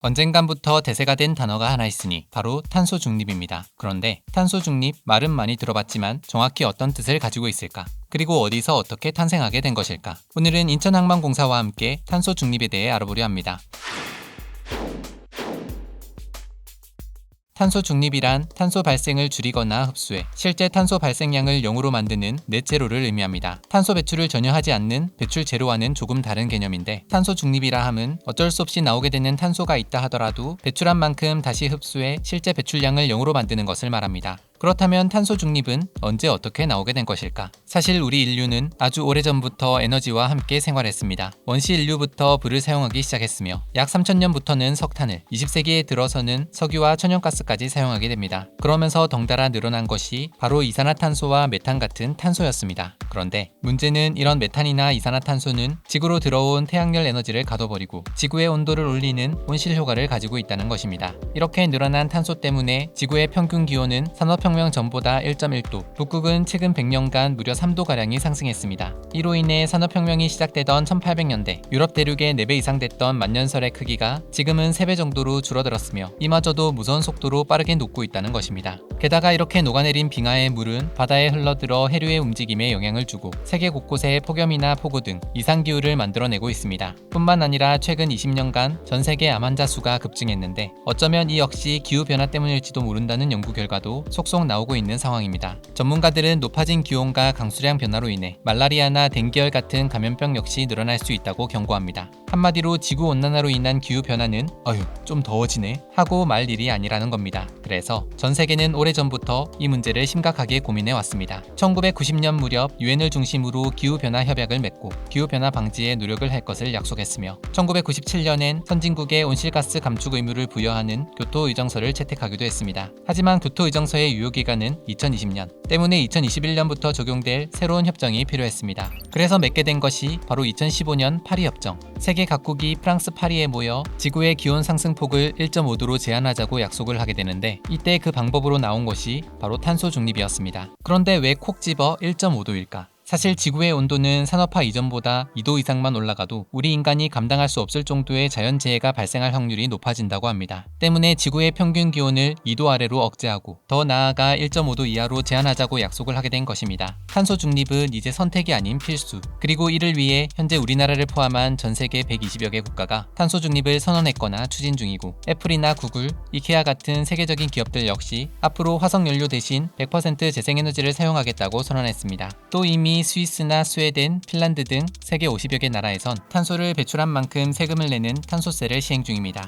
언젠간부터 대세가 된 단어가 하나 있으니 바로 탄소 중립입니다. 그런데 탄소 중립 말은 많이 들어봤지만 정확히 어떤 뜻을 가지고 있을까? 그리고 어디서 어떻게 탄생하게 된 것일까? 오늘은 인천항만공사와 함께 탄소 중립에 대해 알아보려 합니다. 탄소 중립이란 탄소 발생을 줄이거나 흡수해 실제 탄소 발생량을 0으로 만드는 넷제로를 의미합니다. 탄소 배출을 전혀 하지 않는 배출 제로와는 조금 다른 개념인데, 탄소 중립이라 함은 어쩔 수 없이 나오게 되는 탄소가 있다 하더라도 배출한 만큼 다시 흡수해 실제 배출량을 0으로 만드는 것을 말합니다. 그렇다면 탄소 중립은 언제 어떻게 나오게 된 것일까? 사실 우리 인류는 아주 오래전부터 에너지와 함께 생활했습니다. 원시 인류부터 불을 사용하기 시작했으며 약 3000년부터는 석탄을, 20세기에 들어서는 석유와 천연가스까지 사용하게 됩니다. 그러면서 덩달아 늘어난 것이 바로 이산화탄소와 메탄 같은 탄소였습니다. 그런데 문제는 이런 메탄이나 이산화탄소는 지구로 들어온 태양열 에너지를 가둬버리고 지구의 온도를 올리는 온실 효과를 가지고 있다는 것입니다. 이렇게 늘어난 탄소 때문에 지구의 평균 기온은 산업혁명 전보다 1.1도, 북극은 최근 100년간 무려 3도가량이 상승했습니다. 이로 인해 산업혁명이 시작되던 1800년대 유럽 대륙의 4배 이상 됐던 만년설의 크기가 지금은 3배 정도로 줄어들었으며 이마저도 무서운 속도로 빠르게 녹고 있다는 것입니다. 게다가 이렇게 녹아내린 빙하의 물은 바다에 흘러들어 해류의 움직임에 영향을 주고 세계 곳곳에 폭염이나 폭우 등 이상기후를 만들어내고 있습니다. 뿐만 아니라 최근 20년간 전 세계 암 환자 수가 급증했는데, 어쩌면 이 역시 기후변화 때문일지도 모른다는 연구 결과도 속속 나오고 있는 상황입니다. 전문가들은 높아진 기온과 강수량 변화로 인해 말라리아나 댕기열 같은 감염병 역시 늘어날 수 있다고 경고합니다. 한마디로 지구온난화로 인한 기후변화는 좀 더워지네 하고 말 일이 아니라는 겁니다. 그래서 전 세계는 오래전부터 이 문제를 심각하게 고민해 왔습니다. 1990년 무렵 유엔을 중심으로 기후변화 협약을 맺고 기후변화 방지에 노력을 할 것을 약속했으며, 1997년엔 선진국에 온실가스 감축 의무를 부여하는 교토의정서를 채택하기도 했습니다. 하지만 교토의정서의 유효기간은 2020년 때문에 2021년부터 적용될 새로운 협정이 필요했습니다. 그래서 맺게 된 것이 바로 2015년 파리협정. 세계 각국이 프랑스 파리에 모여 지구의 기온 상승폭을 1.5도로 제한하자고 약속을 하게 되는데, 이때 그 방법으로 나온 것이 바로 탄소 중립이었습니다. 그런데 왜 콕 집어 1.5도일까? 사실 지구의 온도는 산업화 이전보다 2도 이상만 올라가도 우리 인간이 감당할 수 없을 정도의 자연재해가 발생할 확률이 높아진다고 합니다. 때문에 지구의 평균 기온을 2도 아래로 억제하고 더 나아가 1.5도 이하로 제한하자고 약속을 하게 된 것입니다. 탄소 중립은 이제 선택이 아닌 필수. 그리고 이를 위해 현재 우리나라를 포함한 전 세계 120여 개 국가가 탄소 중립을 선언했거나 추진 중이고, 애플이나 구글, 이케아 같은 세계적인 기업들 역시 앞으로 화석연료 대신 100% 재생에너지를 사용하겠다고 선언했습니다. 또 이미 스위스나 스웨덴, 핀란드 등 세계 50여 개 나라에선 탄소를 배출한 만큼 세금을 내는 탄소세를 시행 중입니다.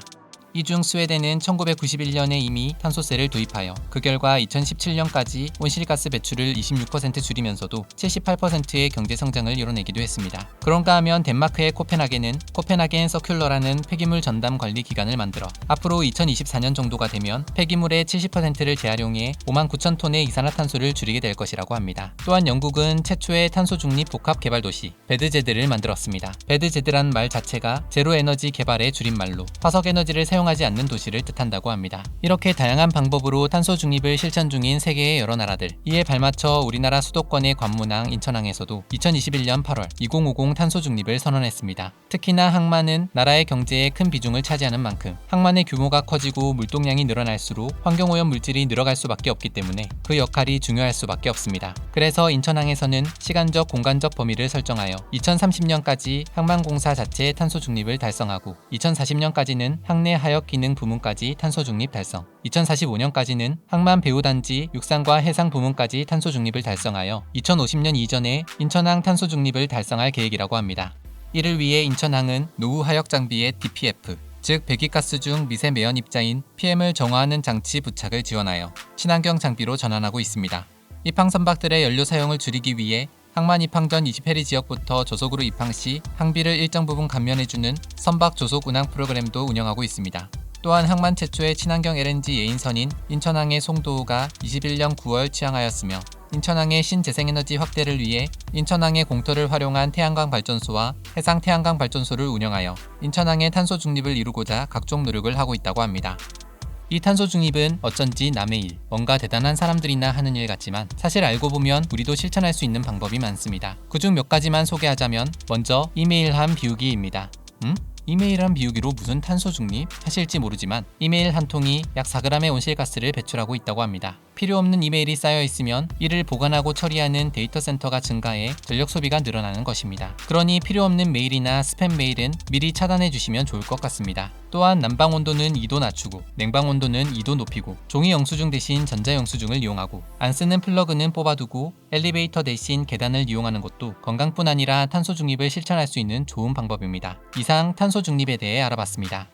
이 중 스웨덴은 1991년에 이미 탄소세를 도입하여 그 결과 2017년까지 온실가스 배출을 26% 줄이면서도 78%의 경제 성장을 이뤄내기도 했습니다. 그런가 하면 덴마크의 코펜하겐은 코펜하겐 서큘러라는 폐기물 전담 관리 기관을 만들어 앞으로 2024년 정도가 되면 폐기물의 70%를 재활용해 59,000톤의 이산화탄소를 줄이게 될 것이라고 합니다. 또한 영국은 최초의 탄소 중립 복합 개발 도시 베드제드를 만들었습니다. 베드제드란 말 자체가 제로 에너지 개발의 줄임말로 화석 에너지를 사용하지 않는 도시를 뜻한다고 합니다. 이렇게 다양한 방법으로 탄소 중립을 실천 중인 세계의 여러 나라들, 이에 발맞춰 우리나라 수도권의 관문항 인천항에서도 2021년 8월 2050 탄소 중립을 선언했습니다. 특히나 항만은 나라의 경제에 큰 비중을 차지하는 만큼 항만의 규모가 커지고 물동량이 늘어날수록 환경오염 물질이 늘어갈 수밖에 없기 때문에 그 역할이 중요할 수밖에 없습니다. 그래서 인천항에서는 시간적 공간적 범위를 설정하여 2030년까지 항만공사 자체의 탄소 중립을 달성하고, 2040년까지는 항내 하역 기능 부문까지 탄소 중립 달성, 2045년까지는 항만 배후단지 육상과 해상 부문까지 탄소 중립을 달성하여 2050년 이전에 인천항 탄소 중립을 달성할 계획이라고 합니다. 이를 위해 인천항은 노후 하역 장비의 DPF, 즉 배기가스 중 미세 매연 입자인 PM을 정화하는 장치 부착을 지원하여 친환경 장비로 전환하고 있습니다. 입항 선박들의 연료 사용을 줄이기 위해 항만 입항 전 20해리 지역부터 조속으로 입항 시 항비를 일정 부분 감면해주는 선박 조속 운항 프로그램도 운영하고 있습니다. 또한 항만 최초의 친환경 LNG 예인선인 인천항의 송도호가 21년 9월 취항하였으며, 인천항의 신재생에너지 확대를 위해 인천항의 공터를 활용한 태양광 발전소와 해상 태양광 발전소를 운영하여 인천항의 탄소 중립을 이루고자 각종 노력을 하고 있다고 합니다. 이 탄소 중립은 어쩐지 남의 일, 뭔가 대단한 사람들이나 하는 일 같지만 사실 알고 보면 우리도 실천할 수 있는 방법이 많습니다. 그중 몇 가지만 소개하자면, 먼저 이메일함 비우기입니다. 이메일 한 비우기로 무슨 탄소 중립 하실지 모르지만 이메일 한 통이 약 4g의 온실가스를 배출하고 있다고 합니다. 필요 없는 이메일이 쌓여 있으면 이를 보관하고 처리하는 데이터 센터가 증가해 전력 소비가 늘어나는 것입니다. 그러니 필요 없는 메일이나 스팸 메일은 미리 차단해 주시면 좋을 것 같습니다. 또한 난방 온도는 2도 낮추고 냉방 온도는 2도 높이고 종이 영수증 대신 전자 영수증을 이용하고 안 쓰는 플러그는 뽑아두고 엘리베이터 대신 계단을 이용하는 것도 건강뿐 아니라 탄소 중립을 실천할 수 있는 좋은 방법입니다. 이상 탄소 중립에 대해 알아봤습니다.